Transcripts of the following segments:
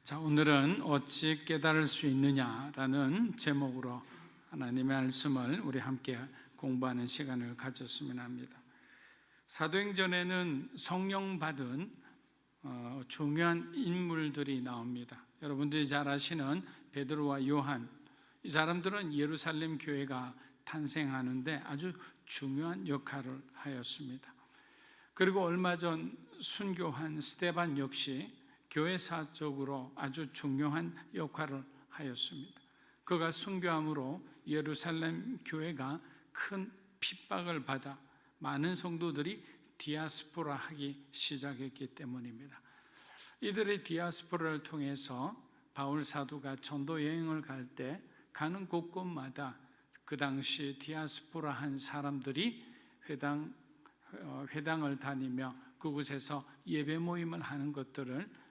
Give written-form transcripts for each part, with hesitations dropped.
자, 오늘은 어찌 깨달을 수 있느냐라는 제목으로 하나님의 말씀을 우리 함께 공부하는 시간을 가졌으면 합니다. 사도행전에는 성령 받은 중요한 인물들이 나옵니다. 여러분들이 잘 아시는 베드로와 요한, 이 사람들은 예루살렘 교회가 탄생하는데 아주 중요한 역할을 하였습니다. 그리고 얼마 전 순교한 스데반 역시 교회사적으로 아주 중요한 역할을 하였습니다. 그가 순교함으로 예루살렘 교회가 큰 핍박을 받아 많은 성도들이 디아스포라하기 시작했기 때문입니다. 이들의 디아스포라를 통해서 바울 사도가 전도 여행을 갈 때 가는 곳곳마다 그 당시 디아스포라한 사람들이 회당을 다니며 그곳에서 예배 모임을 하는 것들을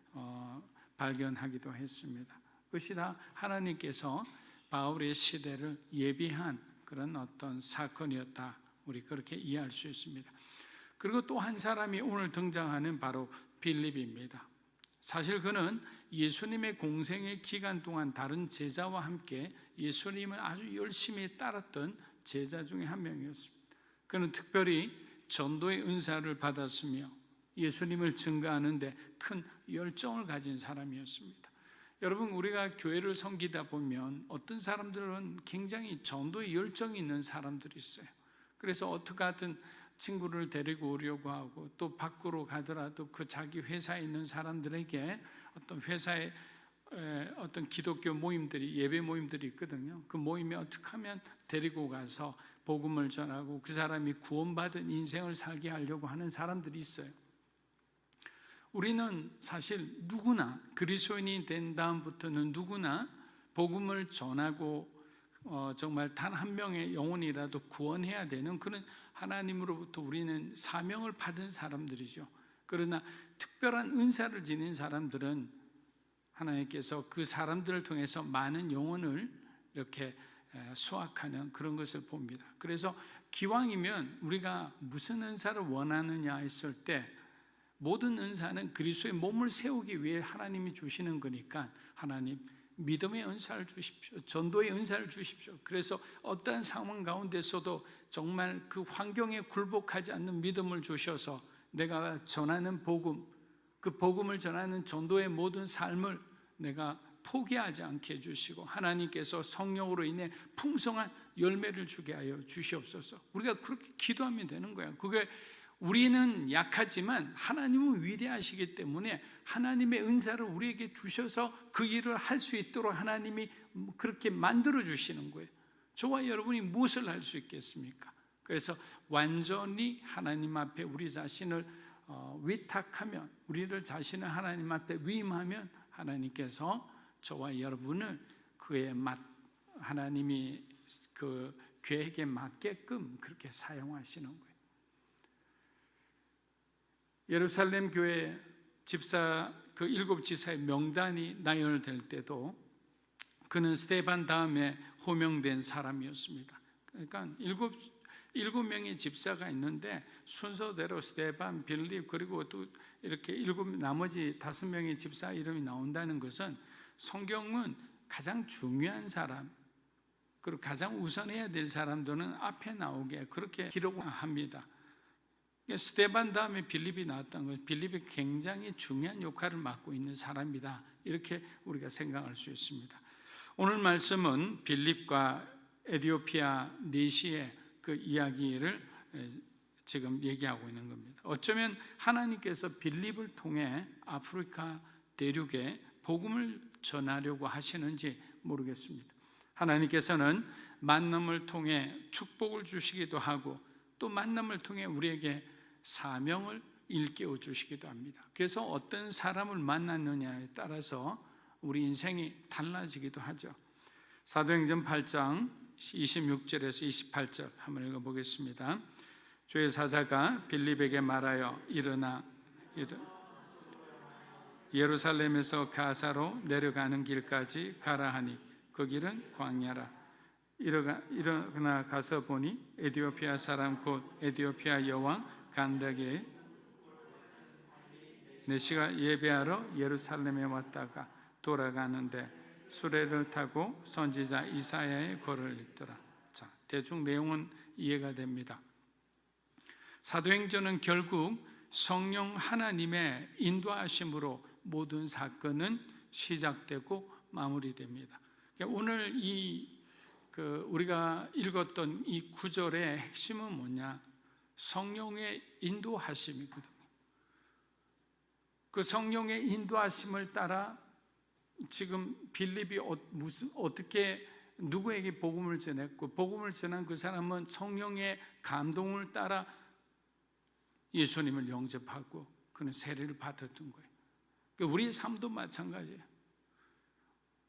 발견하기도 했습니다. 그것이 다 하나님께서 바울의 시대를 예비한 그런 어떤 사건이었다, 우리 그렇게 이해할 수 있습니다. 그리고 또 한 사람이 오늘 등장하는 바로 빌립입니다. 사실 그는 예수님의 공생의 기간 동안 다른 제자와 함께 예수님을 아주 열심히 따랐던 제자 중에 한 명이었습니다. 그는 특별히 전도의 은사를 받았으며 예수님을 증거하는데 큰 열정을 가진 사람이었습니다. 여러분, 우리가 교회를 섬기다 보면 어떤 사람들은 굉장히 전도에 열정이 있는 사람들이 있어요. 그래서 어떻게 하든 친구를 데리고 오려고 하고, 또 밖으로 가더라도 그 자기 회사에 있는 사람들에게 어떤 회사에 어떤 기독교 모임들이, 예배 모임들이 있거든요. 그 모임에 어떻게 하면 데리고 가서 복음을 전하고 그 사람이 구원받은 인생을 살게 하려고 하는 사람들이 있어요. 우리는 사실 누구나 그리스도인이 된 다음부터는 누구나 복음을 전하고 정말 단 한 명의 영혼이라도 구원해야 되는 그런 하나님으로부터 우리는 사명을 받은 사람들이죠. 그러나 특별한 은사를 지닌 사람들은 하나님께서 그 사람들을 통해서 많은 영혼을 이렇게 수확하는 그런 것을 봅니다. 그래서 기왕이면 우리가 무슨 은사를 원하느냐 했을 때 모든 은사는 그리스도의 몸을 세우기 위해 하나님이 주시는 거니까 하나님 믿음의 은사를 주십시오. 전도의 은사를 주십시오. 그래서 어떠한 상황 가운데서도 정말 그 환경에 굴복하지 않는 믿음을 주셔서 내가 전하는 복음, 그 복음을 전하는 전도의 모든 삶을 내가 포기하지 않게 해주시고 하나님께서 성령으로 인해 풍성한 열매를 주게 하여 주시옵소서. 우리가 그렇게 기도하면 되는 거예요. 그게 우리는 약하지만 하나님은 위대하시기 때문에 하나님의 은사를 우리에게 주셔서 그 일을 할 수 있도록 하나님이 그렇게 만들어 주시는 거예요. 저와 여러분이 무엇을 할 수 있겠습니까? 그래서 완전히 하나님 앞에 우리 자신을 위탁하면, 우리를 자신을 하나님 앞에 위임하면 하나님께서 저와 여러분을 그의 하나님이 그 계획에 맞게끔 그렇게 사용하시는 거예요. 예루살렘 교회 집사, 그 7 지사의 명단이 나열될 때도 그는 스데반 다음에 호명된 사람이었습니다. 그러니까 7 명의 집사가 있는데 순서대로 스데반, 빌립, 그리고 또 이렇게 나머지 5명의 집사 이름이 나온다는 것은 성경은 가장 중요한 사람, 그리고 가장 우선해야 될 사람들은 앞에 나오게 그렇게 기록합니다. 스데반 다음에 빌립이 나왔다는 것은 빌립이 굉장히 중요한 역할을 맡고 있는 사람이다, 이렇게 우리가 생각할 수 있습니다. 오늘 말씀은 빌립과 에디오피아 내시의 그 이야기를 지금 얘기하고 있는 겁니다. 어쩌면 하나님께서 빌립을 통해 아프리카 대륙에 복음을 전하려고 하시는지 모르겠습니다. 하나님께서는 만남을 통해 축복을 주시기도 하고 또 만남을 통해 우리에게 사명을 일깨워 주시기도 합니다. 그래서 어떤 사람을 만났느냐에 따라서 우리 인생이 달라지기도 하죠. 사도행전 8장 26절에서 28절 한번 읽어보겠습니다. 주의 사자가 빌립에게 말하여 일어나 예루살렘에서 가사로 내려가는 길까지 가라 하니 그 길은 광야라. 일어나 가서 보니 에디오피아 사람 곧 에디오피아 여왕 간다게 내시가 예배하러 예루살렘에 왔다가 돌아가는데 수레를 타고 선지자 이사야의 글을 읽더라. 자, 대충 내용은 이해가 됩니다. 사도행전은 결국 성령 하나님의 인도하심으로 모든 사건은 시작되고 마무리됩니다. 오늘 우리가 읽었던 이 구절의 핵심은 뭐냐? 성령의 인도하심이거든요. 그 성령의 인도하심을 따라 지금 빌립이 어떻게 누구에게 복음을 전했고, 복음을 전한 그 사람은 성령의 감동을 따라 예수님을 영접하고 그는 세례를 받았던 거예요. 우리의 삶도 마찬가지예요.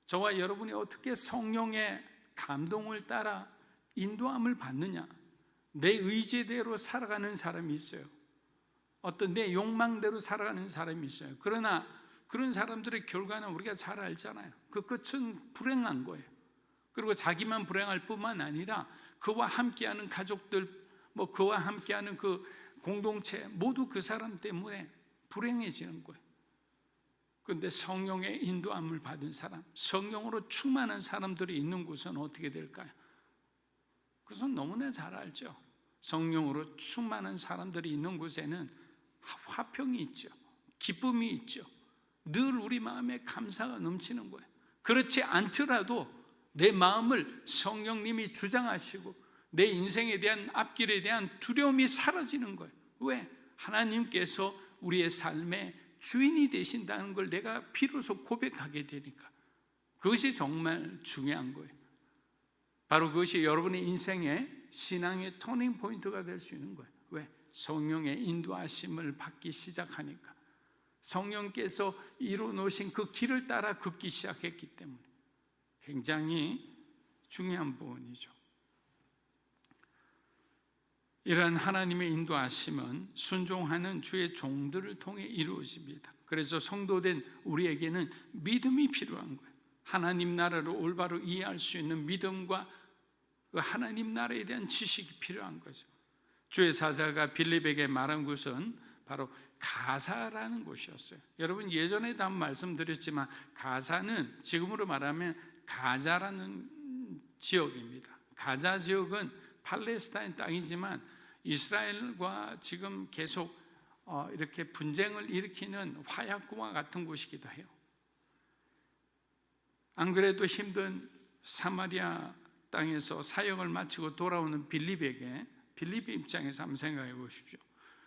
저와 여러분이 어떻게 성령의 감동을 따라 인도함을 받느냐? 내 의지대로 살아가는 사람이 있어요. 어떤 내 욕망대로 살아가는 사람이 있어요. 그러나 그런 사람들의 결과는 우리가 잘 알잖아요. 그 끝은 불행한 거예요. 그리고 자기만 불행할 뿐만 아니라 그와 함께하는 가족들, 그와 함께하는 그 공동체 모두 그 사람 때문에 불행해지는 거예요. 그런데 성령의 인도함을 받은 사람, 성령으로 충만한 사람들이 있는 곳은 어떻게 될까요? 그것은 너무나 잘 알죠. 성령으로 충만한 사람들이 있는 곳에는 화평이 있죠. 기쁨이 있죠. 늘 우리 마음에 감사가 넘치는 거예요. 그렇지 않더라도 내 마음을 성령님이 주장하시고 내 인생에 대한 앞길에 대한 두려움이 사라지는 거예요. 왜? 하나님께서 우리의 삶의 주인이 되신다는 걸 내가 비로소 고백하게 되니까. 그것이 정말 중요한 거예요. 바로 그것이 여러분의 인생의 신앙의 터닝 포인트가 될 수 있는 거예요. 왜? 성령의 인도하심을 받기 시작하니까. 성령께서 이루어놓으신 그 길을 따라 걷기 시작했기 때문에 굉장히 중요한 부분이죠. 이러한 하나님의 인도하심은 순종하는 주의 종들을 통해 이루어집니다. 그래서 성도된 우리에게는 믿음이 필요한 거예요. 하나님 나라를 올바로 이해할 수 있는 믿음과 그 하나님 나라에 대한 지식이 필요한 거죠. 주의 사자가 빌립에게 말한 곳은 바로 가사라는 곳이었어요. 여러분 예전에도 한번 말씀드렸지만 가사는 지금으로 말하면 가자라는 지역입니다. 가자 지역은 팔레스타인 땅이지만 이스라엘과 지금 계속 이렇게 분쟁을 일으키는 화약고와 같은 곳이기도 해요. 안 그래도 힘든 사마리아 땅에서 사역을 마치고 돌아오는 빌립의 입장에서 한번 생각해 보십시오.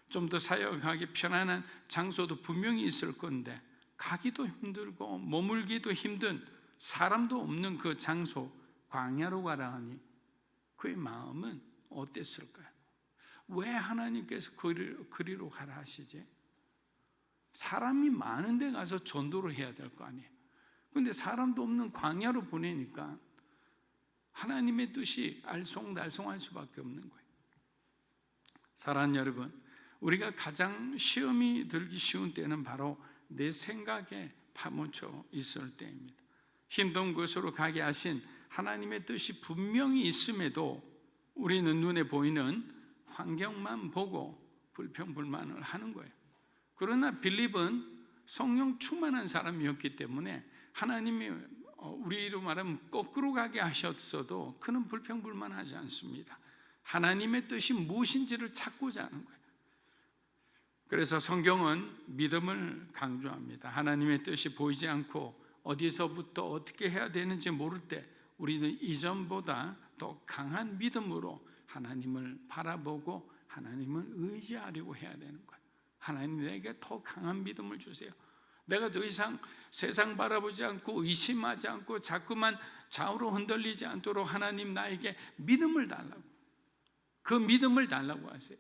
좀 더 사역하기 편안한 장소도 분명히 있을 건데 가기도 힘들고 머물기도 힘든 사람도 없는 그 장소 광야로 가라 하니 그의 마음은 어땠을까요? 왜 하나님께서 그리로 가라 하시지? 사람이 많은 데 가서 전도를 해야 될 거 아니에요. 그런데 사람도 없는 광야로 보내니까 하나님의 뜻이 알쏭달쏭할 수밖에 없는 거예요. 사랑하는 여러분, 우리가 가장 시험이 들기 쉬운 때는 바로 내 생각에 파묻혀 있을 때입니다. 힘든 곳으로 가게 하신 하나님의 뜻이 분명히 있음에도 우리는 눈에 보이는 환경만 보고 불평불만을 하는 거예요. 그러나 빌립은 성령 충만한 사람이었기 때문에 하나님이 우리로 말하면 거꾸로 가게 하셨어도 그는 불평불만하지 않습니다. 하나님의 뜻이 무엇인지를 찾고자 하는 거예요. 그래서 성경은 믿음을 강조합니다. 하나님의 뜻이 보이지 않고 어디서부터 어떻게 해야 되는지 모를 때 우리는 이전보다 더 강한 믿음으로 하나님을 바라보고 하나님을 의지하려고 해야 되는 거예요. 하나님 내게 더 강한 믿음을 주세요. 내가 더 이상 세상 바라보지 않고 의심하지 않고 자꾸만 좌우로 흔들리지 않도록 하나님 나에게 믿음을 달라고, 그 믿음을 달라고 하세요.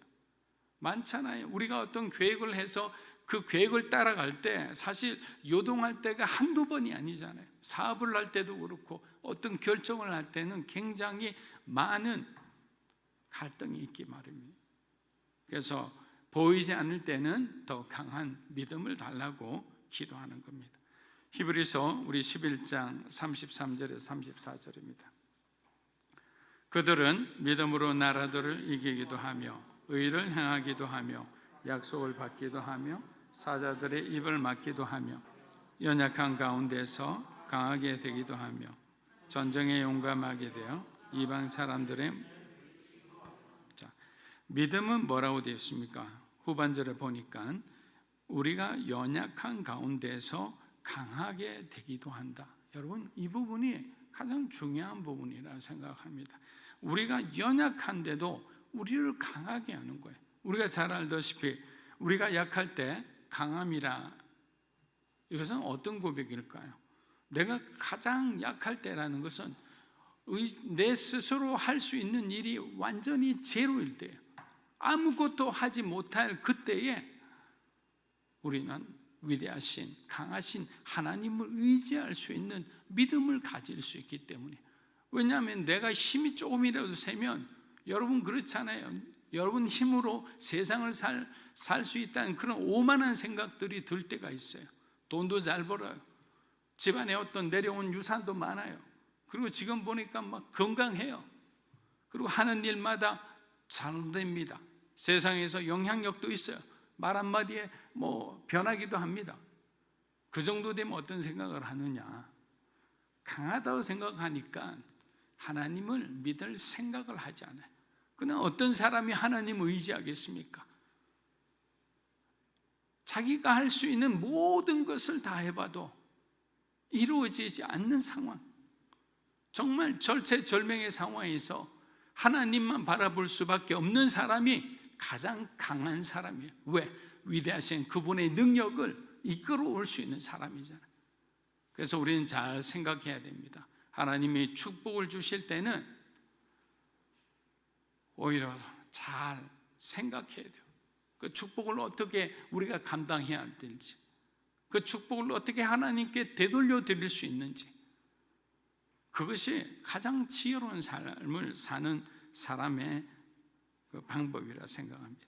많잖아요. 우리가 어떤 계획을 해서 그 계획을 따라갈 때 사실 요동할 때가 한두 번이 아니잖아요. 사업을 할 때도 그렇고 어떤 결정을 할 때는 굉장히 많은 갈등이 있기 마련입니다. 그래서 보이지 않을 때는 더 강한 믿음을 달라고 기도하는 겁니다. 히브리서 우리 11장 33절에서 34절입니다. 그들은 믿음으로 나라들을 이기기도 하며 의를 행하기도 하며 약속을 받기도 하며 사자들의 입을 막기도 하며 연약한 가운데서 강하게 되기도 하며 전쟁에 용감하게 되어 이방 사람들의 믿음은 뭐라고 되어 있습니까? 후반절에 보니까 우리가 연약한 가운데서 강하게 되기도 한다. 여러분, 이 부분이 가장 중요한 부분이라 생각합니다. 우리가 연약한데도 우리를 강하게 하는 거예요. 우리가 잘 알다시피 우리가 약할 때 강함이라, 이것은 어떤 고백일까요? 내가 가장 약할 때라는 것은 내 스스로 할 수 있는 일이 완전히 제로일 때예요. 아무것도 하지 못할 그때에 우리는 위대하신 강하신 하나님을 의지할 수 있는 믿음을 가질 수 있기 때문에. 왜냐하면 내가 힘이 조금이라도 세면, 여러분 그렇잖아요. 여러분 힘으로 세상을 살 수 있다는 그런 오만한 생각들이 들 때가 있어요. 돈도 잘 벌어요. 집안에 어떤 내려온 유산도 많아요. 그리고 지금 보니까 막 건강해요. 그리고 하는 일마다 잘 됩니다. 세상에서 영향력도 있어요. 말 한마디에 변하기도 합니다. 그 정도 되면 어떤 생각을 하느냐? 강하다고 생각하니까 하나님을 믿을 생각을 하지 않아요. 그러나 어떤 사람이 하나님을 의지하겠습니까? 자기가 할 수 있는 모든 것을 다 해봐도 이루어지지 않는 상황, 정말 절체절명의 상황에서 하나님만 바라볼 수밖에 없는 사람이 가장 강한 사람이에요. 왜? 위대하신 그분의 능력을 이끌어올 수 있는 사람이잖아요. 그래서 우리는 잘 생각해야 됩니다. 하나님이 축복을 주실 때는 오히려 잘 생각해야 돼요. 그 축복을 어떻게 우리가 감당해야 될지, 그 축복을 어떻게 하나님께 되돌려 드릴 수 있는지, 그것이 가장 지혜로운 삶을 사는 사람의 그 방법이라 생각합니다.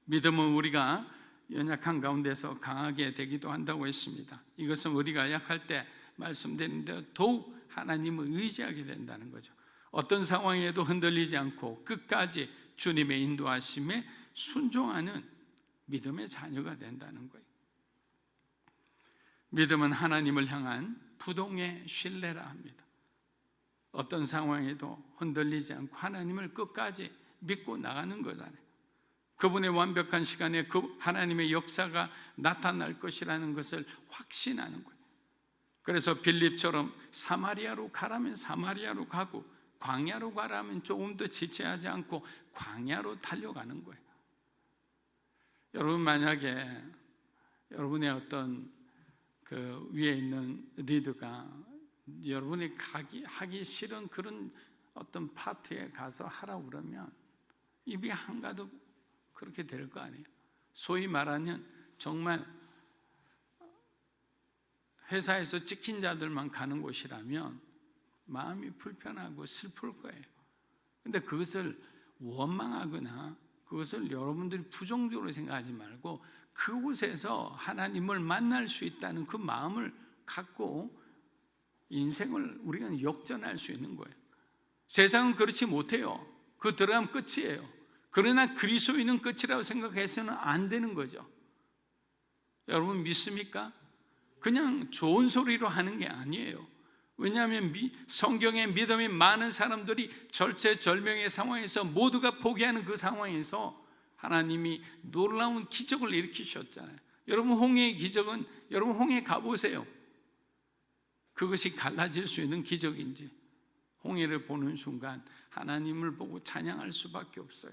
믿음은 우리가 연약한 가운데서 강하게 되기도 한다고 했습니다. 이것은 우리가 약할 때 말씀드렸는데 더욱 하나님을 의지하게 된다는 거죠. 어떤 상황에도 흔들리지 않고 끝까지 주님의 인도하심에 순종하는 믿음의 자녀가 된다는 거예요. 믿음은 하나님을 향한 부동의 신뢰라 합니다. 어떤 상황에도 흔들리지 않고 하나님을 끝까지 믿고 나가는 거잖아요. 그분의 완벽한 시간에 그 하나님의 역사가 나타날 것이라는 것을 확신하는 거예요. 그래서 빌립처럼 사마리아로 가라면 사마리아로 가고 광야로 가라면 조금 더 지체하지 않고 광야로 달려가는 거예요. 여러분, 만약에 여러분의 어떤 그 위에 있는 리더가 여러분이 하기 싫은 그런 어떤 파티에 가서 하라고 그러면 입이 한가득 그렇게 될 거 아니에요. 소위 말하면 정말 회사에서 찍힌 자들만 가는 곳이라면 마음이 불편하고 슬플 거예요. 근데 그것을 원망하거나 그것을 여러분들이 부정적으로 생각하지 말고 그곳에서 하나님을 만날 수 있다는 그 마음을 갖고 인생을 우리가 역전할 수 있는 거예요. 세상은 그렇지 못해요. 그 들어가면 끝이에요. 그러나 그리스도인은 끝이라고 생각해서는 안 되는 거죠. 여러분 믿습니까? 그냥 좋은 소리로 하는 게 아니에요. 왜냐하면 성경에 믿음이 많은 사람들이 절체절명의 상황에서 모두가 포기하는 그 상황에서 하나님이 놀라운 기적을 일으키셨잖아요. 여러분 홍해의 기적은, 여러분 홍해 가보세요. 그것이 갈라질 수 있는 기적인지, 홍해를 보는 순간 하나님을 보고 찬양할 수밖에 없어요.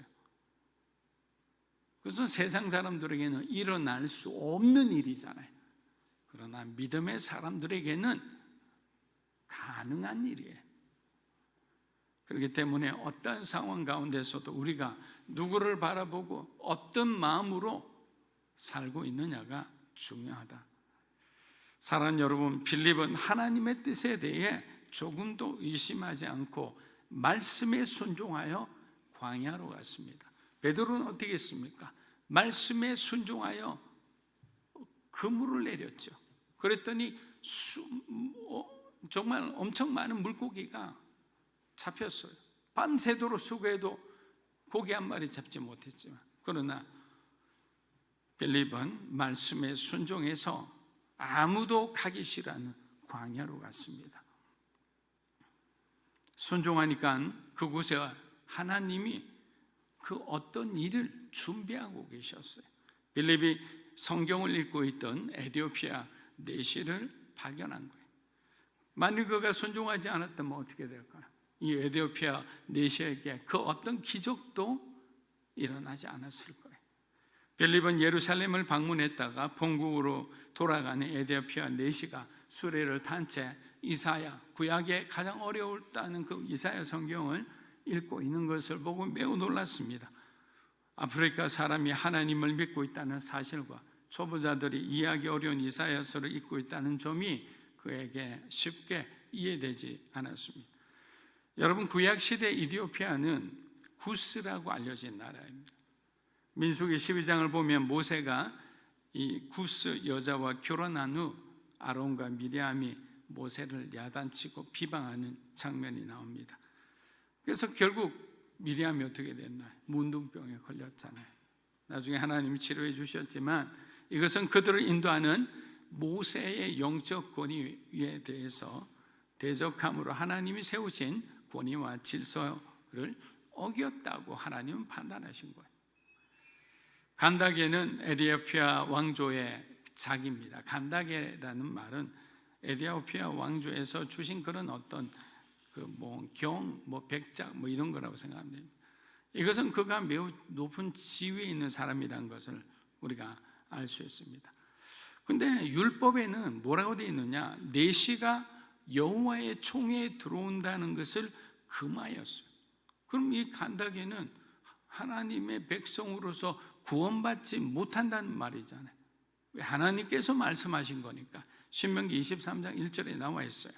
그것은 세상 사람들에게는 일어날 수 없는 일이잖아요. 그러나 믿음의 사람들에게는 가능한 일이에요. 그렇기 때문에 어떤 상황 가운데서도 우리가 누구를 바라보고 어떤 마음으로 살고 있느냐가 중요하다. 사랑하는 여러분, 빌립은 하나님의 뜻에 대해 조금도 의심하지 않고 말씀에 순종하여 광야로 갔습니다. 베드로는 어떻게 했습니까? 말씀에 순종하여 그물을 내렸죠. 그랬더니 정말 엄청 많은 물고기가 잡혔어요. 밤새도록 수고해도 고기 한 마리 잡지 못했지만, 그러나 빌립은 말씀에 순종해서 아무도 가기 싫어하는 광야로 갔습니다. 순종하니까 그곳에 하나님이 그 어떤 일을 준비하고 계셨어요. 빌립이 성경을 읽고 있던 에티오피아 내시를 발견한 거예요. 만일 그가 순종하지 않았다면 어떻게 될까요? 이 에티오피아 내시에게 그 어떤 기적도 일어나지 않았을 거예요. 빌립은 예루살렘을 방문했다가 본국으로 돌아가는 에티오피아 내시가 수레를 탄 채 이사야, 구약에 가장 어려웠다는 그 이사야 성경을 읽고 있는 것을 보고 매우 놀랐습니다. 아프리카 사람이 하나님을 믿고 있다는 사실과 초보자들이 이해하기 어려운 이사야서를 읽고 있다는 점이 그에게 쉽게 이해되지 않았습니다. 여러분, 구약시대 이디오피아는 구스라고 알려진 나라입니다. 민수기 12장을 보면 모세가 이 구스 여자와 결혼한 후 아론과 미리암이 모세를 야단치고 비방하는 장면이 나옵니다. 그래서 결국 미리암이 어떻게 됐나요? 문둥병에 걸렸잖아요. 나중에 하나님이 치료해 주셨지만 이것은 그들을 인도하는 모세의 영적 권위에 대해서 대적함으로 하나님이 세우신 권위와 질서를 어겼다고 하나님은 판단하신 거예요. 간다게는 에티오피아 왕조의 작입니다. 간다게라는 말은 에티오피아 왕조에서 주신 그런 어떤 백작 이런 거라고 생각합니다. 이것은 그가 매우 높은 지위에 있는 사람이라는 것을 우리가 알 수 있습니다. 근데 율법에는 뭐라고 되어 있느냐? 내시가 여호와의 총회에 들어온다는 것을 금하였어요. 그럼 이 간다게는 하나님의 백성으로서 구원받지 못한다는 말이잖아요. 왜? 하나님께서 말씀하신 거니까. 신명기 23장 1절에 나와 있어요.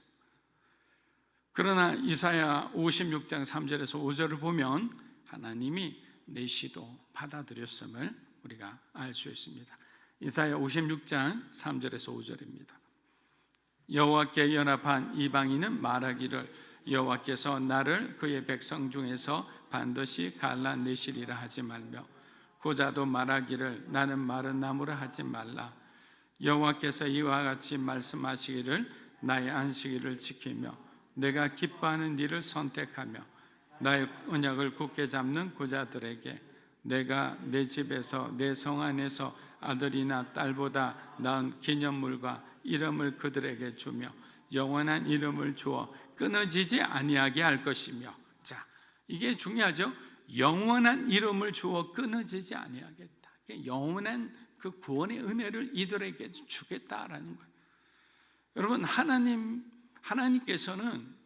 그러나 이사야 56장 3절에서 5절을 보면 하나님이 내시도 받아들였음을 우리가 알 수 있습니다. 이사야 56장 3절에서 5절입니다. 여호와께 연합한 이방인은 말하기를 여호와께서 나를 그의 백성 중에서 반드시 갈라내시리라 하지 말며 고자도 말하기를 나는 마른 나무라 하지 말라. 여호와께서 이와 같이 말씀하시기를 나의 안식일을 지키며 내가 기뻐하는 일을 선택하며 나의 언약을 굳게 잡는 고자들에게 내가 내 집에서 내 성 안에서 아들이나 딸보다 나은 기념물과 이름을 그들에게 주며 영원한 이름을 주어 끊어지지 아니하게 할 것이며. 자, 이게 중요하죠. 영원한 이름을 주어 끊어지지 아니하겠다. 영원한 그 구원의 은혜를 이들에게 주겠다라는 거예요. 여러분, 하나님께서는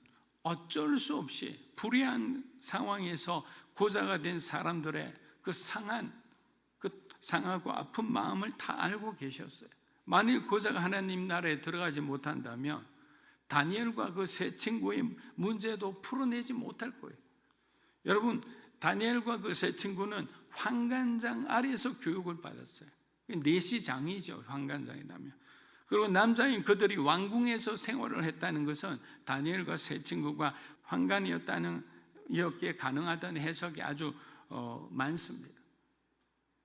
어쩔 수 없이 불의한 상황에서 고자가 된 사람들의 그 상하고 아픈 마음을 다 알고 계셨어요. 만일 고자가 하나님 나라에 들어가지 못한다면 다니엘과 그 세 친구의 문제도 풀어내지 못할 거예요. 여러분, 다니엘과 그 세 친구는 환관장 아래에서 교육을 받았어요. 내시장이죠, 환관장이라면. 그리고 남자인 그들이 왕궁에서 생활을 했다는 것은 다니엘과 세 친구가 환관이었기에 가능하다는 해석이 아주 많습니다.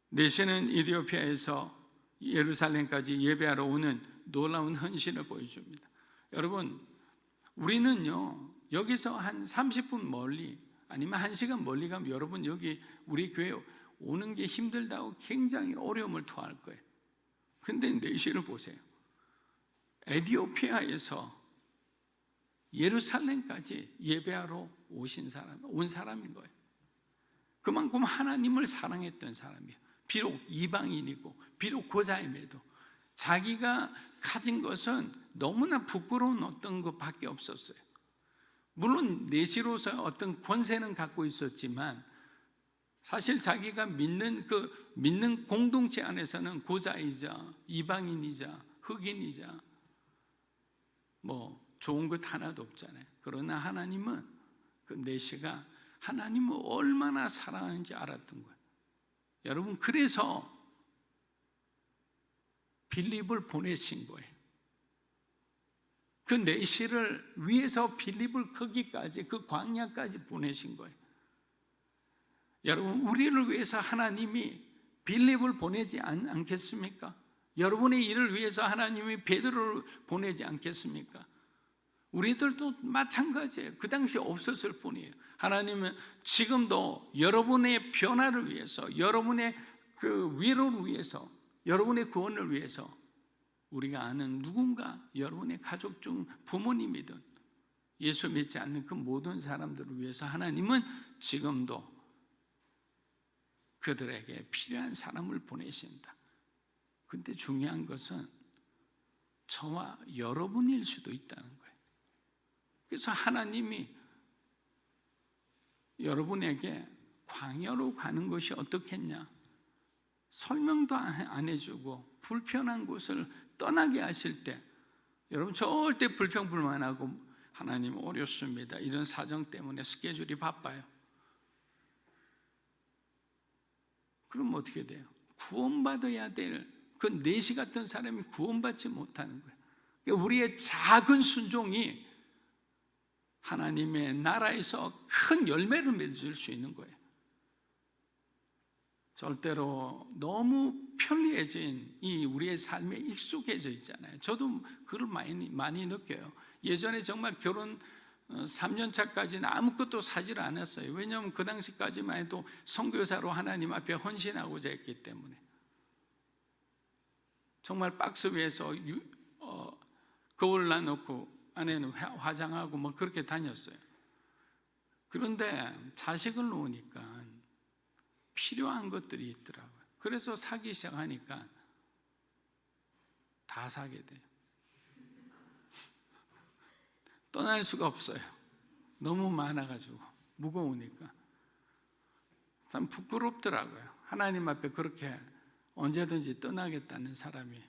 내시는 이디오피아에서 예루살렘까지 예배하러 오는 놀라운 헌신을 보여줍니다. 여러분, 우리는요 여기서 한 30분 멀리 아니면 1시간 멀리 가면 여러분 여기 우리 교회 오는 게 힘들다고 굉장히 어려움을 토할 거예요. 근데 내시를 보세요. 에티오피아에서 예루살렘까지 예배하러 온 사람인 거예요. 그만큼 하나님을 사랑했던 사람이에요. 비록 이방인이고 비록 고자임에도 자기가 가진 것은 너무나 부끄러운 어떤 것밖에 없었어요. 물론 내시로서 어떤 권세는 갖고 있었지만 사실 자기가 믿는 공동체 안에서는 고자이자 이방인이자 흑인이자 좋은 것 하나도 없잖아요. 그러나 하나님은 그 내시가 하나님을 얼마나 사랑하는지 알았던 거예요. 여러분, 그래서 빌립을 보내신 거예요. 그 내시를 위해서 빌립을 거기까지 그 광야까지 보내신 거예요. 여러분, 우리를 위해서 하나님이 빌립을 보내지 않겠습니까? 여러분의 일을 위해서 하나님이 베드로를 보내지 않겠습니까? 우리들도 마찬가지예요. 그 당시 없었을 뿐이에요. 하나님은 지금도 여러분의 변화를 위해서, 여러분의 그 위로를 위해서, 여러분의 구원을 위해서 우리가 아는 누군가, 여러분의 가족 중 부모님이든 예수 믿지 않는 그 모든 사람들을 위해서 하나님은 지금도 그들에게 필요한 사람을 보내신다. 근데 중요한 것은 저와 여러분일 수도 있다는 거예요. 그래서 하나님이 여러분에게 광야로 가는 것이 어떻겠냐, 설명도 안 해주고 불편한 곳을 떠나게 하실 때 여러분 절대 불평불만하고 하나님 어렵습니다, 이런 사정 때문에 스케줄이 바빠요. 그럼 어떻게 돼요? 구원받아야 될 그 내시 같은 사람이 구원받지 못하는 거예요. 그러니까 우리의 작은 순종이 하나님의 나라에서 큰 열매를 맺을 수 있는 거예요. 절대로 너무 편리해진 이 우리의 삶에 익숙해져 있잖아요. 저도 그걸 많이 느껴요. 예전에 정말 결혼 3년 차까지는 아무것도 사질 않았어요. 왜냐하면 그 당시까지만 해도 선교사로 하나님 앞에 헌신하고자 했기 때문에 정말 박스 위에서 거울 놔놓고 안에는 화장하고 뭐 그렇게 다녔어요. 그런데 자식을 놓으니까 필요한 것들이 있더라고요. 그래서 사기 시작하니까 다 사게 돼요. 떠날 수가 없어요. 너무 많아가지고 무거우니까 참 부끄럽더라고요. 하나님 앞에 그렇게 언제든지 떠나겠다는 사람이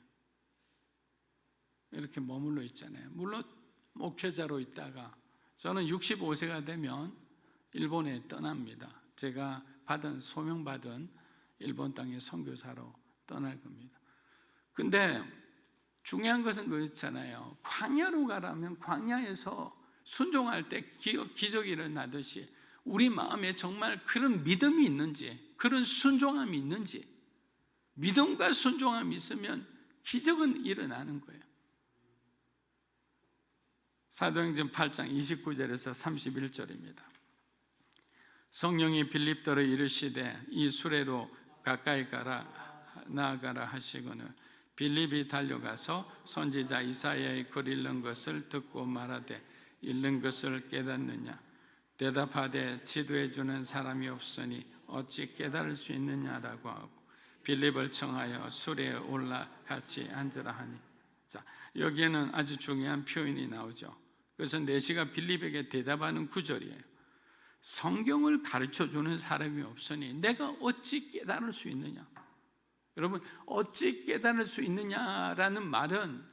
이렇게 머물러 있잖아요. 물론 목회자로 있다가 저는 65세가 되면 일본에 떠납니다. 제가 소명받은 일본 땅의 선교사로 떠날 겁니다. 근데 중요한 것은 그렇잖아요. 광야로 가라면 광야에서 순종할 때 기적이 일어나듯이 우리 마음에 정말 그런 믿음이 있는지, 그런 순종함이 있는지, 믿음과 순종함이 있으면 기적은 일어나는 거예요. 사도행전 8장 29절에서 31절입니다. 성령이 빌립더러 이르시되 이 수레로 가까이 나아가라 하시거늘 빌립이 달려가서 선지자 이사야의 글 읽는 것을 듣고 말하되 읽는 것을 깨닫느냐? 대답하되 지도해 주는 사람이 없으니 어찌 깨달을 수 있느냐라고 하고 빌립을 청하여 수레에 올라 같이 앉으라 하니. 자, 여기에는 아주 중요한 표현이 나오죠. 그래서 내시가 빌립에게 대답하는 구절이에요. 성경을 가르쳐 주는 사람이 없으니 내가 어찌 깨달을 수 있느냐? 여러분, 어찌 깨달을 수 있느냐라는 말은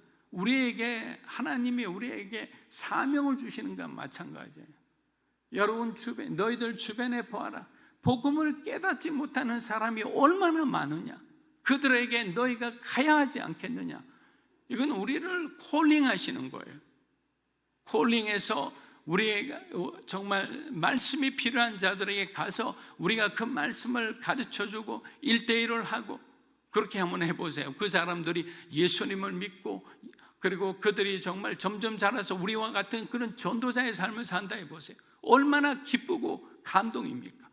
하나님이 우리에게 사명을 주시는 것과 마찬가지예요. 여러분 너희들 주변에 보아라. 복음을 깨닫지 못하는 사람이 얼마나 많으냐? 그들에게 너희가 가야 하지 않겠느냐? 이건 우리를 콜링하시는 거예요. 콜링해서 우리가 정말 말씀이 필요한 자들에게 가서 우리가 그 말씀을 가르쳐주고 1대1을 하고 그렇게 한번 해보세요. 그 사람들이 예수님을 믿고 그리고 그들이 정말 점점 자라서 우리와 같은 그런 전도자의 삶을 산다 해보세요. 얼마나 기쁘고 감동입니까?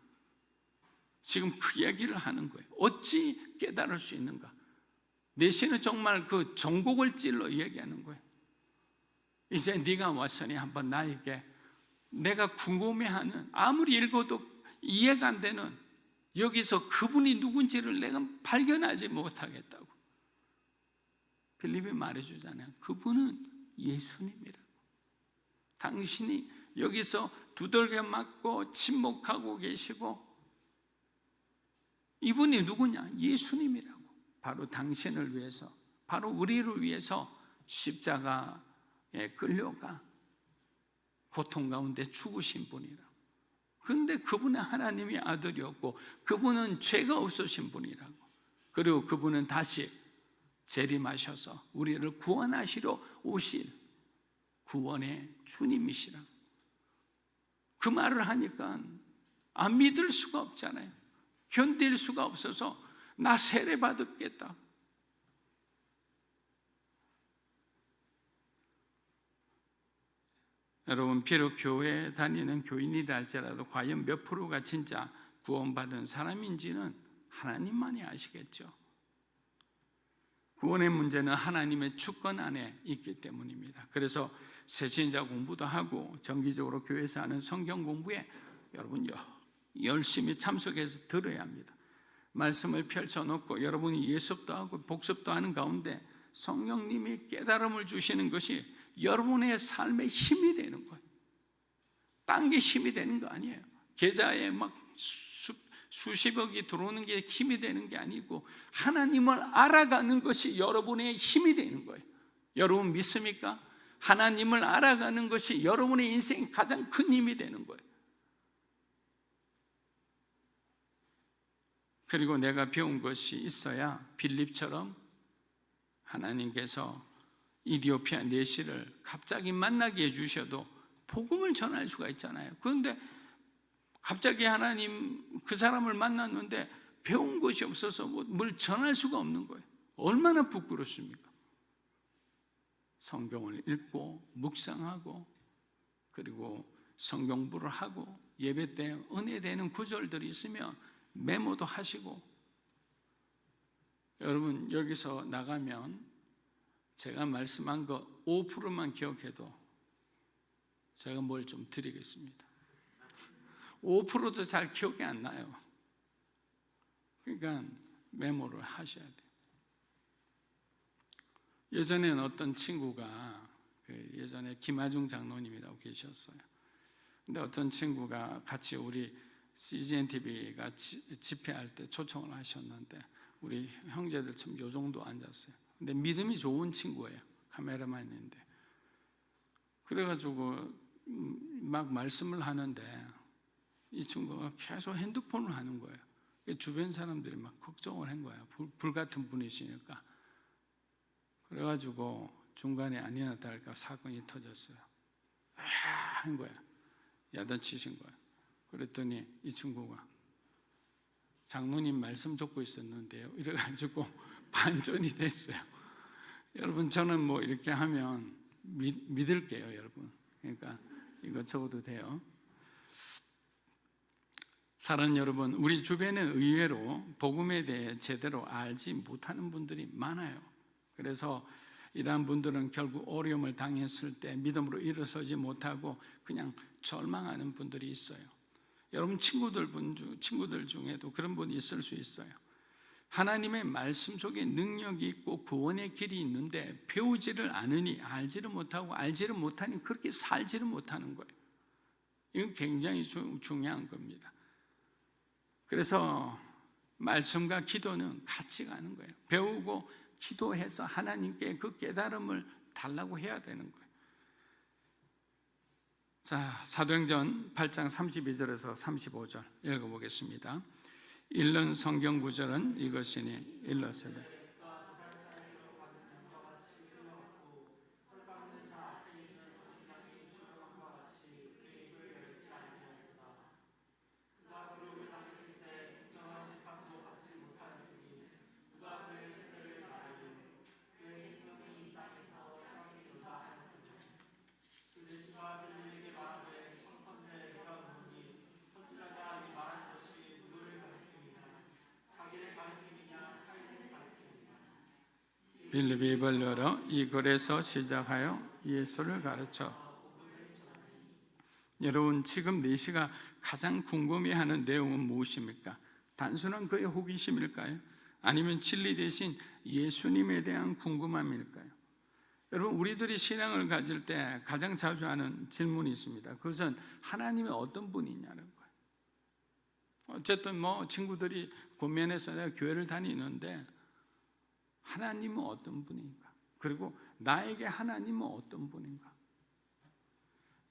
지금 그 얘기를 하는 거예요. 어찌 깨달을 수 있는가? 내시는 정말 그 전곡을 찔러 얘기하는 거예요. 이제 네가 왔으니 한번 나에게 내가 궁금해하는, 아무리 읽어도 이해가 안 되는 여기서 그분이 누군지를 내가 발견하지 못하겠다고 빌립이 말해주잖아요. 그분은 예수님이라고. 당신이 여기서 두들겨 맞고 침묵하고 계시고 이분이 누구냐? 예수님이라고. 바로 당신을 위해서, 바로 우리를 위해서 십자가에 끌려가 고통 가운데 죽으신 분이라고. 그런데 그분은 하나님의 아들이었고 그분은 죄가 없으신 분이라고. 그리고 그분은 다시 재림하셔서 우리를 구원하시러 오실 구원의 주님이시라고. 그 말을 하니까 안 믿을 수가 없잖아요. 견딜 수가 없어서 나 세례 받았겠다. 여러분, 비록 교회에 다니는 교인이라 할지라도 과연 몇 프로가 진짜 구원받은 사람인지는 하나님만이 아시겠죠. 구원의 문제는 하나님의 주권 안에 있기 때문입니다. 그래서 새신자 공부도 하고 정기적으로 교회에서 하는 성경 공부에 여러분 열심히 참석해서 들어야 합니다. 말씀을 펼쳐놓고 여러분이 예습도 하고 복습도 하는 가운데 성령님이 깨달음을 주시는 것이 여러분의 삶의 힘이 되는 거예요. 딴 게 힘이 되는 거 아니에요. 계좌에 막 수십억이 들어오는 게 힘이 되는 게 아니고 하나님을 알아가는 것이 여러분의 힘이 되는 거예요. 여러분 믿습니까? 하나님을 알아가는 것이 여러분의 인생의 가장 큰 힘이 되는 거예요. 그리고 내가 배운 것이 있어야 빌립처럼 하나님께서 이디오피아 내시를 갑자기 만나게 해주셔도 복음을 전할 수가 있잖아요. 그런데 갑자기 하나님 그 사람을 만났는데 배운 것이 없어서 뭘 전할 수가 없는 거예요. 얼마나 부끄럽습니까? 성경을 읽고 묵상하고 그리고 성경부를 하고 예배 때 은혜되는 구절들이 있으면 메모도 하시고. 여러분, 여기서 나가면 제가 말씀한 거 5%만 기억해도 제가 뭘 좀 드리겠습니다. 5%도 잘 기억이 안 나요. 그러니까 메모를 하셔야 돼요. 예전에는 어떤 친구가 예전에 김하중 장로님이라고 계셨어요. 근데 어떤 친구가 같이 우리 CGN TV가 집회할 때 초청을 하셨는데 우리 형제들 좀 요 정도 앉았어요. 근데 믿음이 좋은 친구예요. 카메라만인데. 그래가지고 막 말씀을 하는데 이 친구가 계속 핸드폰을 하는 거예요. 주변 사람들이 막 걱정을 한 거예요. 불같은 분이시니까. 그래가지고 중간에 아니나 다를까 사건이 터졌어요. 한 거야. 야단치신 거야. 그랬더니 이 친구가 장로님 말씀 적고 있었는데요. 이래가지고 반전이 됐어요. 여러분, 저는 뭐 이렇게 하면 믿을게요, 여러분. 그러니까 이거 적어도 돼요. 사랑하는 여러분, 우리 주변은 의외로 복음에 대해 제대로 알지 못하는 분들이 많아요. 그래서 이러한 분들은 결국 어려움을 당했을 때 믿음으로 일어서지 못하고 그냥 절망하는 분들이 있어요. 여러분 친구들 중에도 그런 분이 있을 수 있어요. 하나님의 말씀 속에 능력이 있고 구원의 길이 있는데 배우지를 않으니 알지를 못하고 알지를 못하니 그렇게 살지를 못하는 거예요. 이건 굉장히 중요한 겁니다. 그래서 말씀과 기도는 같이 가는 거예요. 배우고 기도해서 하나님께 그 깨달음을 달라고 해야 되는 거예요. 자, 사도행전 8장 32절에서 35절 읽어보겠습니다. 읽는 성경 구절은 이것이니 일러스되 빌립이 입을 열어 이 글에서 시작하여 예수를 가르쳐. 여러분, 지금 내시가 가장 궁금해하는 내용은 무엇입니까? 단순한 그의 호기심일까요? 아니면 진리 대신 예수님에 대한 궁금함일까요? 여러분, 우리들이 신앙을 가질 때 가장 자주 하는 질문이 있습니다. 그것은 하나님이 어떤 분이냐는 거예요. 어쨌든 뭐 친구들이 권면해서 내가 교회를 다니는데 하나님은 어떤 분인가? 그리고 나에게 하나님은 어떤 분인가?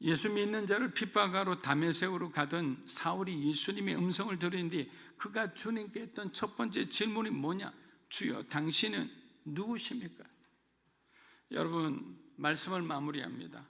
예수 믿는 자를 핍박하러 다메섹으로 가던 사울이 예수님의 음성을 들었는데 그가 주님께 했던 첫 번째 질문이 뭐냐? 주여, 당신은 누구십니까? 여러분, 말씀을 마무리합니다.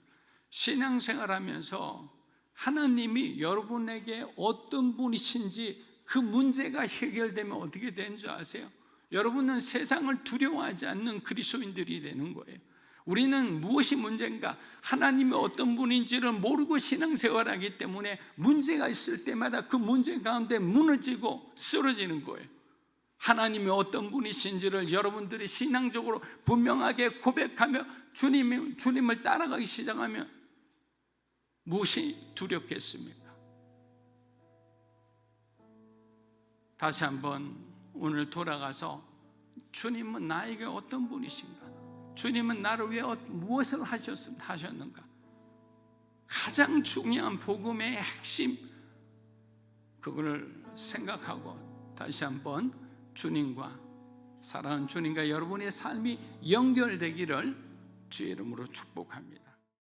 신앙생활하면서 하나님이 여러분에게 어떤 분이신지 그 문제가 해결되면 어떻게 되는 줄 아세요? 여러분은 세상을 두려워하지 않는 그리스도인들이 되는 거예요. 우리는 무엇이 문제인가? 하나님이 어떤 분인지를 모르고 신앙생활하기 때문에 문제가 있을 때마다 그 문제 가운데 무너지고 쓰러지는 거예요. 하나님이 어떤 분이신지를 여러분들이 신앙적으로 분명하게 고백하며 주님을 따라가기 시작하면 무엇이 두렵겠습니까? 다시 한번 오늘 돌아가서 주님은 나에게 어떤 분이신가? 주님은 나를 위해 무엇을 하셨는가? 가장 중요한 복음의 핵심, 그거를 생각하고 다시 한번 주님과, 사랑하는 주님과 여러분의 삶이 연결되기를 주의 이름으로 축복합니다.